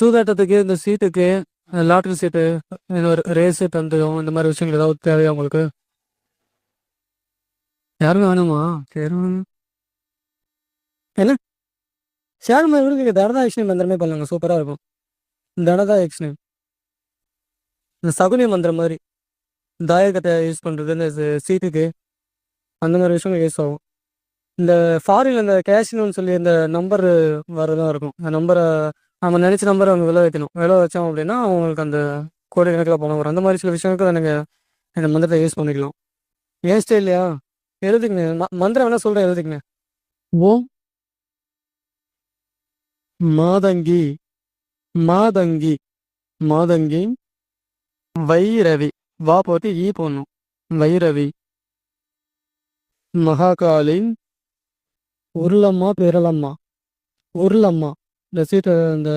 சூதாட்டத்துக்கு, இந்த சீட்டுக்கு, லாட்டரி சீட்டு, இந்த ஒரு ரேஸு, பந்தயம் இந்த மாரி விஷயங்கள் ஏதாவது தேவையா உங்களுக்கு? யாருமே வேணாமா? சரி. என்ன? ஷேர் மார்க்கெட்டுக்கு தனதா யக்ஷினி மந்திரமே பண்ணலாங்க. சூப்பரா இருக்கும். தனதா யக்ஷினி. இந்த சகுனி மந்திரம் மாரி. தாயக்கட்ட யூஸ் பண்றது, இந்த சீட்டுக்கு அந்த மாரி விஷயங்கள் யூஸ் ஆகும். இந்த ஃபாரின்ல இந்த கேஷினோன்னு சொல்லி இந்த நம்பர் வரதா இருக்கும். அந்த நம்பர நம்ம நெனச்ச நம்பர அவங்க விழ வைக்கணும். விழ வச்சோம் அப்டின்னா, அவங்களுக்கு அந்த கோடிக்கணக்குல பணம் வரும். அந்த மாரி சில விஷயங்களுக்கு நீங்க இந்த மந்திரத்த யூஸ் பண்ணிக்கலாம். என் ஸ்டைல்லயா? எழுதிக்கங்க. மந்திரம் வேணா சொல்றேன் எழுதிக்கங்க. ஓம் மாதங்கி, மாதங்கி, மாதங்கி, வைரவி. வா போட்டு ஈ போடணும். வைரவி, மகாகாளி, உருளம்மா, பேரளம்மா, உருளம்மா. இந்த சீட்டு இந்த